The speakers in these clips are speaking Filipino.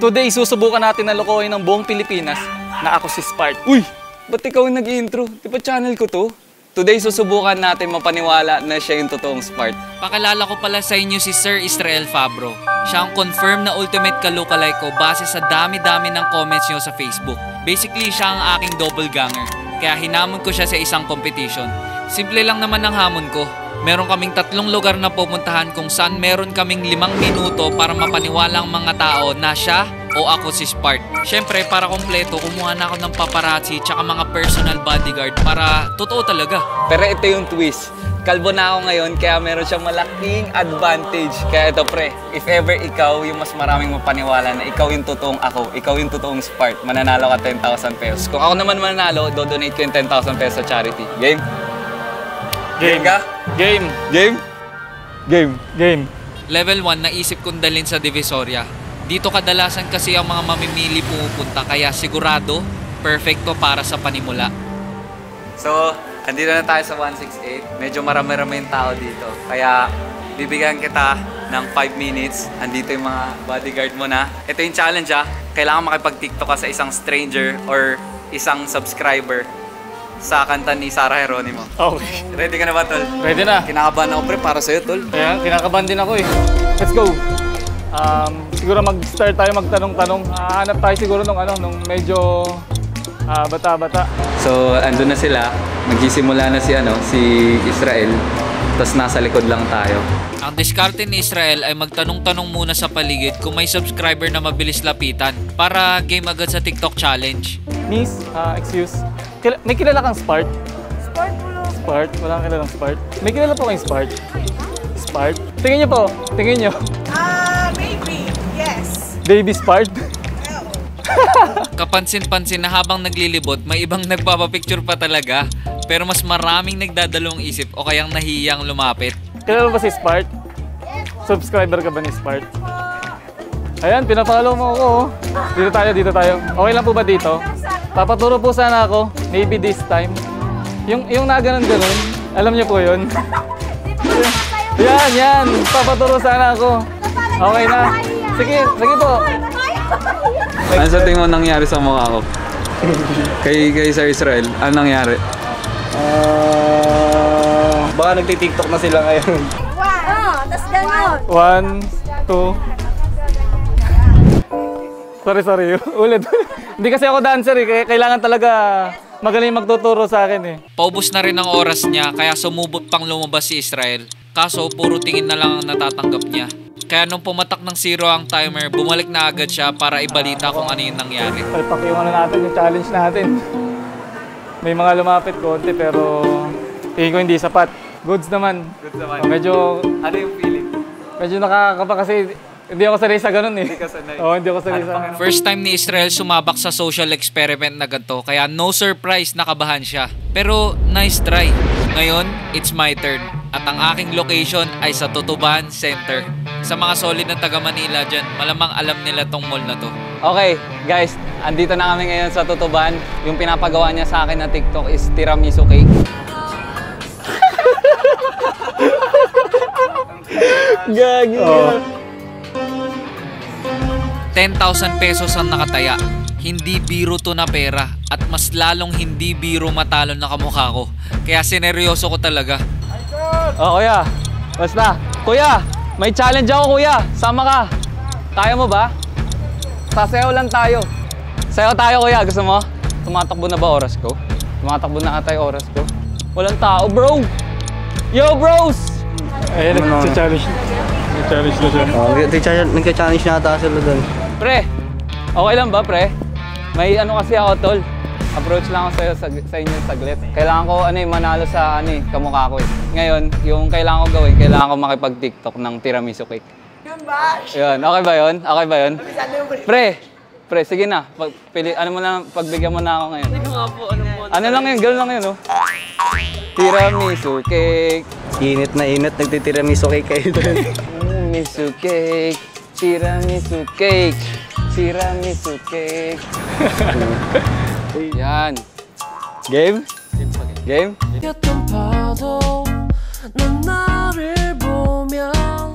Today, susubukan natin na lokohin ng buong Pilipinas na ako si Spart. Uy! Ba't ikaw yung nag-intro? Di ba channel ko to? Today, susubukan natin mapaniwala na siya yung totoong Spart. Pakilala ko pala sa inyo si Sir Israel Fabro. Siya ang confirmed na ultimate ka-lookalike ko base sa dami-dami ng comments nyo sa Facebook. Basically, siya ang aking doppelganger. Kaya hinamon ko siya sa isang competition. Simple lang naman ang hamon ko. Meron kaming 3 lugar na pupuntahan kung saan meron kaming 5 minuto para mapaniwala ang mga tao na siya o ako si Spart. Siyempre, para kompleto, kumuha na ako ng paparazzi tsaka mga personal bodyguard para totoo talaga. Pero ito yung twist. Kalbo na ako ngayon kaya meron siyang malaking advantage. Kaya ito pre, if ever ikaw yung mas maraming mapaniwala na ikaw yung totoong ako, ikaw yung totoong Spart, mananalo ka 10,000 pesos. Kung ako naman mananalo, do-donate ko yung 10,000 pesos sa charity. Game? Game ka? Game. Game? Game. Game. Level 1, naisip kong dalhin sa Divisoria. Dito kadalasan kasi ang mga mamimili pumupunta kaya sigurado, perfecto para sa panimula. So, andito na tayo sa 168. Medyo marami-rami yung tao dito. Kaya, bibigyan kita ng 5 minutes. Andito yung mga bodyguard mo na. Ito yung challenge Kailangan makipag-TikTok ka sa isang stranger or isang subscriber sa kanta ni Sarah Geronimo. Okay. Ready ka na ba, Tol? Ready na. Kinakabahan ako, pre, para sa'yo, Tol. Kaya, kinakabahan din ako eh. Let's go. Siguro mag-start tayo magtanong-tanong. Hanap tayo siguro nung medyo bata-bata. So, andun na sila. Magsisimula na si Israel. Tapos nasa likod lang tayo. Ang diskarte ni Israel ay magtanong-tanong muna sa paligid kung may subscriber na mabilis lapitan para game agad sa TikTok challenge. Miss, excuse. May kilala kang Spart? Spart mo lang. Spart? Wala kang kilalang Spart? May kilala po kayong Spart? Spart? Tingin niyo po. Tingin niyo. Maybe. Yes. Baby Spart? Kapansin-pansin na habang naglilibot, may ibang nagpapapicture pa talaga. Pero mas maraming nagdadalawang isip o kayang nahihiyang lumapit. Kilala ba si Spart? Subscriber ka ba ni Spart? Ayan, pinapollow mo ako. Dito tayo. Okay lang po ba dito? Papaturo po sana ako. Maybe this time. Yung naganon-ganon. Alam niyo po yun? Yan. Papaturo sana ako. Okay na. Sige po. Ano sa tingin mo nangyari sa mukha ko? kay Sir Israel, ano nangyari? Baka nagti-TikTok na sila ngayon. Tas gano'n. 1, 2. Sorry. Ulit. Hindi kasi ako dancer eh. Kaya kailangan talaga magaling magtuturo sa akin eh. Paubos na rin ang oras niya kaya sumubot pang lumabas si Israel. Kaso puro tingin na lang ang natatanggap niya. Kaya nung pumatak ng 0 ang timer, bumalik na agad siya para ibalita kung ano yung nangyari. Palpak yung natin, yung challenge natin. May mga lumapit konti pero tingin ko hindi sapat. Goods naman. Medyo... Ano yung feeling? Medyo nakakapa kasi hindi ako sanay sa ganun eh. Hindi ka sanay. Oo, hindi ako sanay sa ganun. First time ni Israel sumabak sa social experiment na ganito, kaya no surprise nakabahan siya. Pero nice try. Ngayon, it's my turn. At ang aking location ay sa Tutuban Center. Sa mga solid na taga Manila dyan, malamang alam nila tong mall na to. Okay, guys. Andito na kami ngayon sa Tutuban. Yung pinapagawa niya sa akin na TikTok is tiramisu cake. Gagi. 10,000 pesos ang nakataya. Hindi biro to na pera. At mas lalong hindi biro matalo na kamukha ko. Kaya sineryoso ko talaga. Oh, kuya. Basta. Kuya, may challenge ako, kuya. Sama ka. Kaya mo ba? Sasayaw lang tayo. Sayaw tayo, kuya. Gusto mo? Tumatakbo na ba oras ko? Tumatakbo na ata yung oras ko. Walang tao, bro. Yo, bros! Ayun, nag-challenge. Nag-challenge na siya. Nagka-challenge na ata sila doon. Pre, okay lang ba, pre? May ano kasi ako, tol. Approach lang ako sa inyo saglit. Kailangan ko manalo sa kamukha ko eh. Ngayon, yung kailangan ko gawin, kailangan ko makipag-TikTok ng tiramisu cake. Yun ba? Yun, okay ba yun? Okay ba yun? Pre, sige na. Pagbigyan mo na ako ngayon. Ano lang yun? Gano'n lang yun, oh. Tiramisu cake. Init na init, nagtitiramisu cake kayo doon. Tiramisu cake. Tiramisu cake. Tiramisu cake. Yan. Game? Game?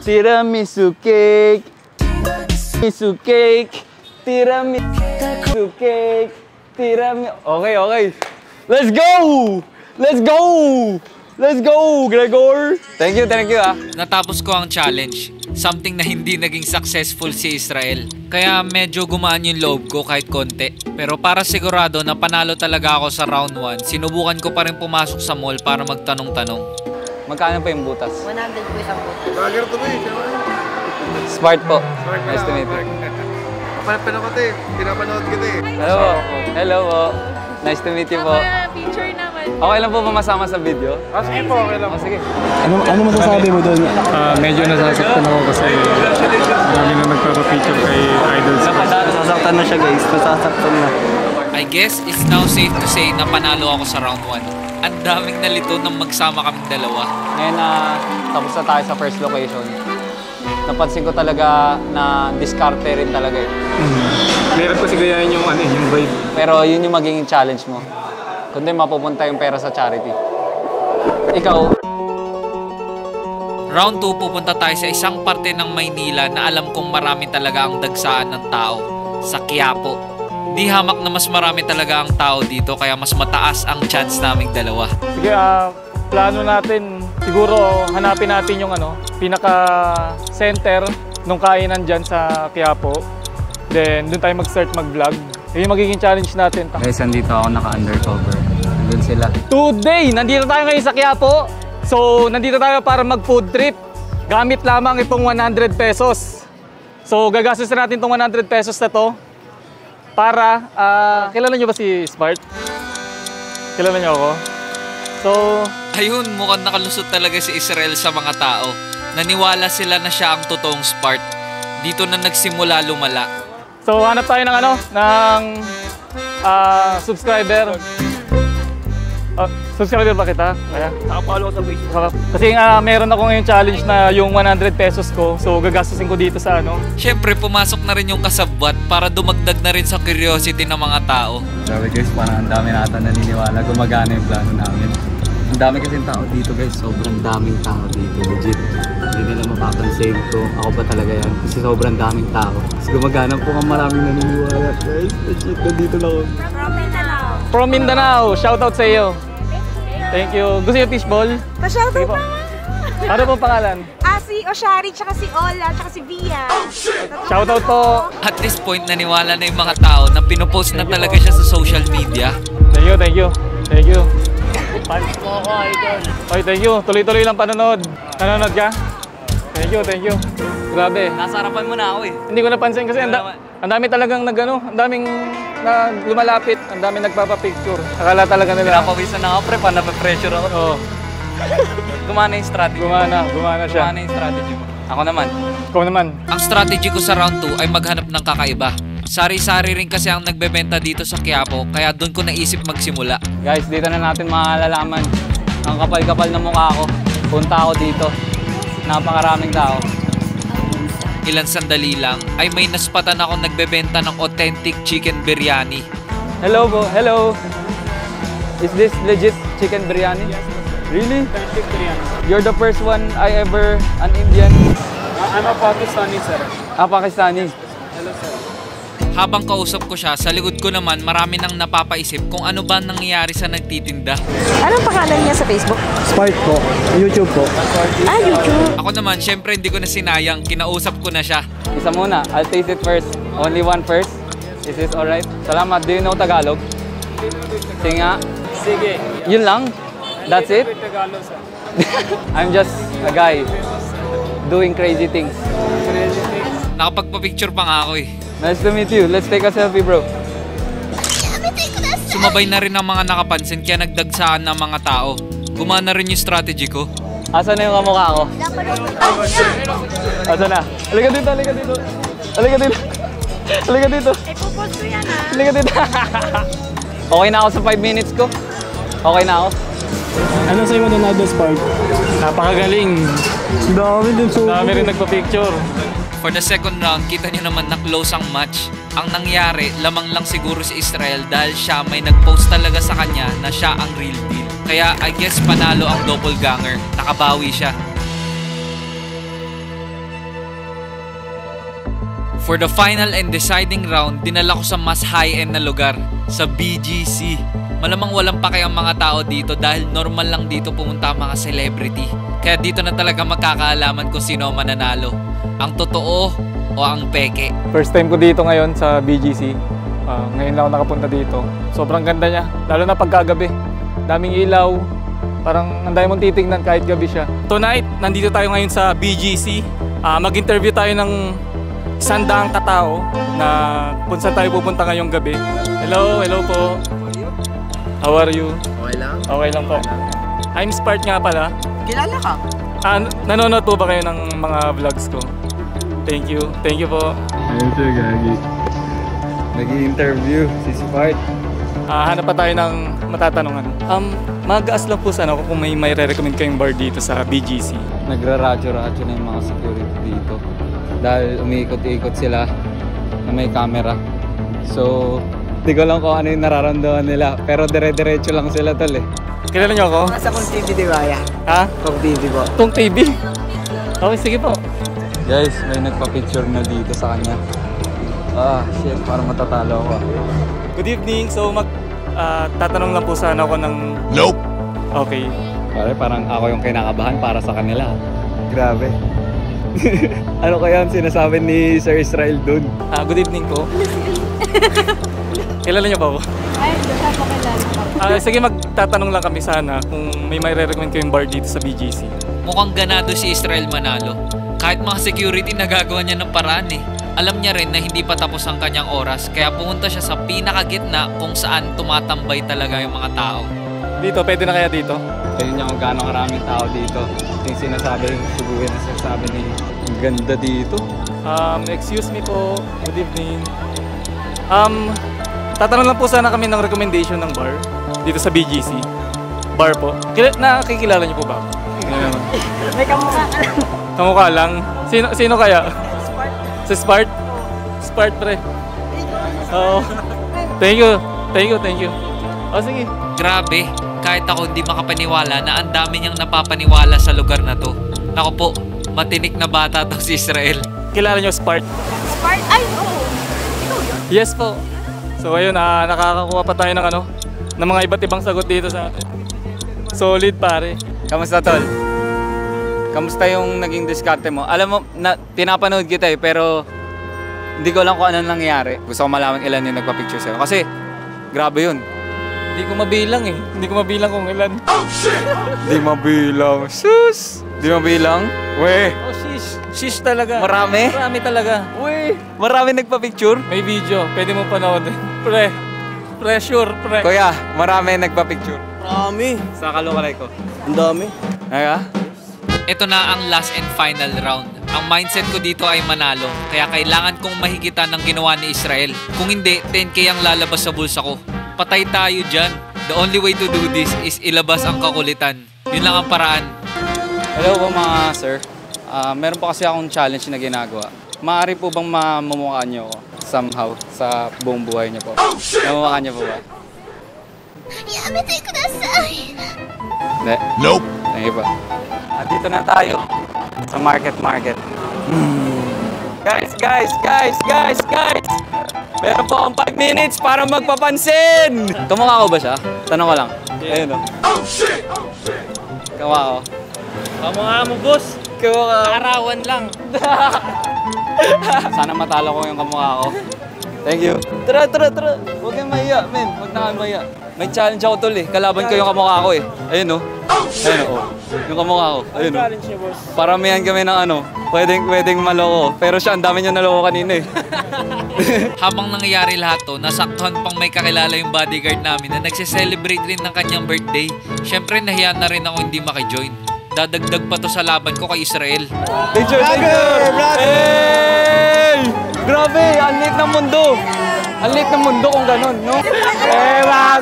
Tiramisu cake. Tiramisu cake. tiramisu cake, tiramisu. Okay. Let's go! Let's go, Gregor! Thank you ah. Natapos ko ang challenge. Something na hindi naging successful si Israel. Kaya medyo gumaan yung loob ko kahit konti. Pero para sigurado na panalo talaga ako sa round 1, sinubukan ko pa rin pumasok sa mall para magtanong-tanong. Magkano pa yung butas? 100 po isang butas. Vlogger to ba eh? Smart po. Nice to meet you. Pinapanood ko eh. Pinapanood kita eh. Hello po. Nice to meet you po. Picture naman. Okay lang po ba masama sa video? Sige po, okay lang. Sige. Ano masasabi mo doon? Medyo nasasaktan ako kasi marami na nagpapapicture kay Idols. Nasasaktan na siya guys, nasasaktan na. I guess it's now safe to say na panalo ako sa round 1. Ang daming nalito nang magsama kaming dalawa. Ngayon na tapos na tayo sa first location. Napansin ko talaga na diskarte rin talaga eh. Meron kasi gayahin yung vibe. Pero yun yung magiging challenge mo. Kundi mapupunta yung pera sa charity. Ikaw, Round 2, pupunta tayo sa isang parte ng Maynila na alam kong marami talaga ang dagsaan ng tao. Sa Quiapo. Di hamak na mas marami talaga ang tao dito kaya mas mataas ang chance naming dalawa. Sige, plano natin, siguro hanapin natin yung pinaka-center nung kainan dyan sa Quiapo. Then, doon tayo mag-start mag-vlog. Yun yung magiging challenge natin. guys, nandito ako naka-undercover. Nandun sila. Today, nandito tayo ngayon sa Quiapo. So, nandito tayo para mag-food trip. Gamit lamang itong 100 pesos. So, gagastos natin itong 100 pesos na to para, kilala nyo ba si Smart? Kilala nyo ako? So, Ayun, mukhang nakalusot talaga si Israel sa mga tao. Naniwala sila na siya ang totoong Spart. Dito na nagsimula lumala. so hanap tayo ng subscriber. Subscriber ba kita? Kaya? Nakapalo ko sa Facebook. Kasi meron ako ngayon challenge na yung 100 pesos ko. So, gagastusin ko dito sa Siyempre, pumasok na rin yung kasabwat para dumagdag na rin sa curiosity ng mga tao. Grabe guys, parang ang dami nata naniniwala. Gumagana yung plano namin. Ang dami kasing tao dito guys. Sobrang daming tao dito. Legit. Hindi nila mapapansin kung ako ba talaga yan. Kasi sobrang daming tao. Kasi gumagana po ang maraming naniniwala guys. Legit, nandito lang ako. From Mindanao. Shoutout sa iyo. Thank you. Gusto niyo fishball? Pa-shoutout Sige po. naman. Ano pong pangalan? Si Oshari, tsaka si Ola, tsaka si Via. Shoutout po. At this point, naniwala na yung mga tao na pinopost na talaga siya sa social media. Thank you. Fans mo ako, idol. Okay, thank you. Tuloy-tuloy lang panonood. Nanonood ka? Thank you. Grabe. Nasa harapan mo na ako eh. Hindi ko napansin kasi ang dami talagang ang daming lumalapit, ang daming nagpapapicture. Akala talaga nila. Pinapawisan na ako pre, pa nape-pressure ako. Oo. Gumana yung strategy. Gumana siya. Gumana yung strategy mo. Ako naman. Ikaw naman. Ang strategy ko sa round 2 ay maghanap ng kakaiba. Sari-sari rin kasi ang nagbebenta dito sa Quiapo, kaya doon ko naisip magsimula. Guys, dito na natin malalaman. Ang kapal-kapal na mukha ko. Punta ako dito. Napakaraming tao. Ilang sandali lang ay may naspatan ako nagbebenta ng authentic chicken biryani. Hello po, hello. Is this legit chicken biryani? Really? You're the first one I ever, an Indian. I'm a Pakistani, sir. Pakistani. Habang kausap ko siya, sa likod ko naman marami nang napapaisip kung ano ba nangyayari sa nagtitinda. Anong pangalan niya sa Facebook? Spark po, YouTube po. YouTube. Ako naman, syempre hindi ko na sinayang, kinausap ko na siya. Isa muna, I'll taste it first. Only one first. Is this alright? Salamat. Do you know Tagalog? Sige nga. Sige. Yun lang? That's it? Tagalog, sir. I'm just a guy doing crazy things. Nakapagpa-picture pa nga ako eh. Nice to meet you. Let's take a selfie, bro. Sumabay na rin ang mga nakapansin kaya nagdagsaan ng mga tao. Gumana rin yung strategy ko. Asan na yung kamukha ko? Asan na? Halika dito. Ipopost ko yan ha. Halika dito. Okay na ako sa 5 minutes ko. Okay na ako. Ano sa'yo mo na Spark? Napakagaling. Dami din so. Dami rin nagpa-picture. For the second round, kita nyo naman na close ang match. Ang nangyari, lamang lang siguro si Israel dahil siya may nag-post talaga sa kanya na siya ang real deal. Kaya I guess panalo ang doppelganger. Nakabawi siya. For the final and deciding round, dinala ko sa mas high-end na lugar, sa BGC. Malamang walang pake ang mga tao dito dahil normal lang dito pumunta ang mga celebrity. Kaya dito na talaga magkakaalaman kung sino ang mananalo. Ang totoo o ang peke. First time ko dito ngayon sa BGC. Ngayon lang ako nakapunta dito. Sobrang ganda niya, lalo na pagkagabi. Daming ilaw, parang ang dami mong titignan kahit gabi siya. Tonight, nandito tayo ngayon sa BGC. Mag-interview tayo ng 100 katao na kung saan tayo pupunta ngayong gabi. Hello po. How are you? Okay lang? Okay lang po. I'm Spark nga pala. Kilala ka? Nanonood po ba kayo ng mga vlogs ko? Thank you po. Ayun siya, gagi. Nag-i-interview si Spart. Hanap pa tayo ng matatanungan. Mag-aas lang po sana ako kung may re-recommend kayong bar dito sa BGC. Nagraradyo-radyo na yung mga security dito. Dahil umiikot-ikot sila na may camera. So, di ko lang kung ano yung nararamdaman nila. Pero dire-diretso lang sila tol eh. Kilala niyo ako? Nasa Kung TV, di ba? Ha? Kung TV po. Tong TV? Okay, sige po. Guys, may nagpa-picture na dito sa kanya. Shit, parang matatalo ako. Good evening. So, tatanong lang po sana ako ng... Nope! Okay. Pare, parang ako yung kinakabahan para sa kanila. Grabe. Ano kaya ang sinasabi ni Sir Israel dun? Good evening po. Kilala niyo ba ako? Ay, basta po kilala. Sige, magtatanong lang kami sana kung may recommend kayong bar dito sa BGC. Mukhang ganado si Israel manalo. Kahit mga security nagagawa niya ng paraan eh. Alam niya rin na hindi pa tapos ang kanyang oras, kaya pumunta siya sa pinakagitna kung saan tumatambay talaga yung mga tao. Dito, pwede na kaya dito? Tingnan niyo kung gaano karaming tao dito. Yung sinasabi, yung subuhin na sinasabi ni ang ganda dito. Excuse me po. Good evening. Tatanong lang po sana kami ng recommendation ng bar dito sa BGC. Bar po. Nakikilala niyo po ba? May kamukha ka lang. Kamukha lang. Sino kaya? Si Spart? Spart pre. Oo. Thank you. Sige. Grabe, kahit ako hindi makapaniwala na ang dami niyang napapaniwala sa lugar na to. Naku po, matinik na bata to si Israel. Kilala niyo Spart? Spark? Ay, oo. Ikaw yun? Yes po. So ayun, nakakakuha pa tayo ng mga iba't ibang sagot dito sa atin. Solid pare. Kamusta tol? Kamusta yung naging diskarte mo? Alam mo, pinapanood kita eh, pero hindi ko lang kung anong nangyayari. Gusto ko malaman ilan yung nagpa-picture sa'yo. Kasi, grabe yun. Hindi ko mabilang kung ilan. Di mabilang. Sus! Di mabilang? Weh! Oh, shish talaga. Marami? Marami talaga. Weh! Marami nagpa-picture? May video, pwede mo panoodin. Pressure. Kuya, marami nagpa-picture. Marami. Sa kalukalay ko. Ang dami. Naka? Ito na ang last and final round. Ang mindset ko dito ay manalo, kaya kailangan kong mahigitan ng ginawa ni Israel. Kung hindi, 10k ang lalabas sa bulsa ko. Patay tayo dyan. The only way to do this is ilabas ang kakulitan. Yun lang ang paraan. Hello po mga sir. Meron po kasi akong challenge na ginagawa. Maaari po bang mamumukhaan niyo ako somehow sa buong buhay niyo po? Mamumukhaan niyo po ba? Yamete kudasai. Hindi. Nope! Thank you po. Dito na tayo sa market. Guys! Meron po akong 5 minutes para magpapansin! Kamukha ko ba siya? Tanong ko lang. Ayun o. Kamukha ko. Kamukha mo, boss. Kamukha ko. Arawan lang. Sana matalo ko yung kamukha ko. Thank you. Tara. Huwag kang mahiya, men. Huwag na kang mahiya. May challenge ako tol eh. Kalaban ko yung kamukha ko eh. Ayun o. Yung kamukha ko. Ayun o. Paramihan kami ng pwedeng maloko. Pero siya, ang dami niya naloko kanina eh. Habang nangyayari lahat to, nasaktuhan pang may kakilala yung bodyguard namin na nagse-celebrate rin ng kanyang birthday. Siyempre, nahiya na rin ako hindi makijoin. Dadagdag pa to sa laban ko kay Israel. Picture! Hey! Grabe! Ang liit ng mundo! Ang liit ng mundo kung ganun, no? Ewas!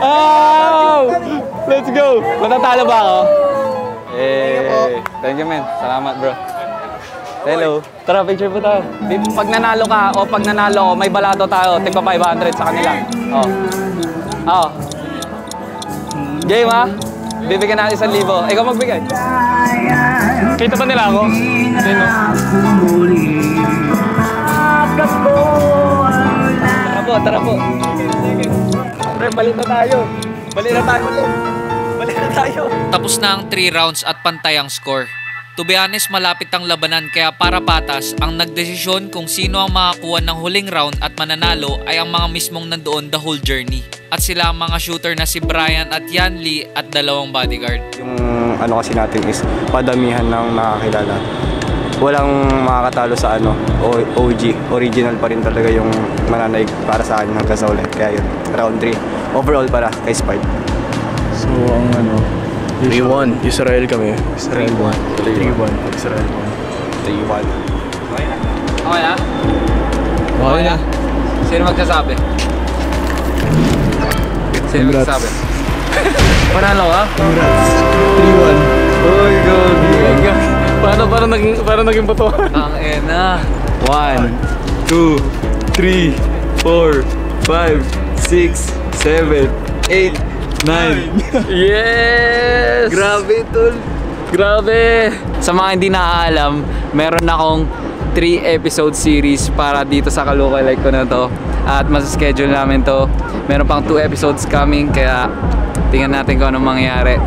Oh! Let's go! Matatalo ba ako? Thank you, man. Salamat, bro. Hello. Tara, picture po tayo. Pag nanalo ka o pag nanalo ko, may balato tayo. Tigpa 500 sa kanila. Game, ha? Bibigyan natin 1,000. Ikaw magbigay. Kita ba nila ako? Hindi, no? Tara po. Pre, balik na tayo. Balik na tayo ulit. Balik na tayo. Tapos na ang 3 rounds at pantay ang score. To be honest, malapit ang labanan kaya para patas, ang nagdesisyon kung sino ang makakuha ng huling round at mananalo ay ang mga mismong nandoon the whole journey. At sila ang mga shooter na si Brian at Yan Lee at 2 bodyguard. Yung ano kasi natin is padamihan ng nakakilala. Walang makakatalo sa OG. Original pa rin talaga yung mananaig para sa akin hanggang sa ulit. Kaya yun, round 3. Overall para kay Spart. So, ang 3-1. Israel kami. Israel 1. 3-1. Israel 1. 3-1. Okay na? Okay na. Sino magsasabi? Sino Congrats. magsasabi? Panalo ka? Congrats. 3-1. Uy, gogi. Paano naging botohan? Ang ena. 1, 2, 3, 4, 5, 6, 7, 8, 9. Yes! Grabe, tol. Grabe! Sa mga hindi nakaalam, meron akong 3-episode series para dito sa Kalukalike ko na to. At masa-schedule namin to. Meron pang 2 episodes coming, kaya tingnan natin kung anong mangyayari.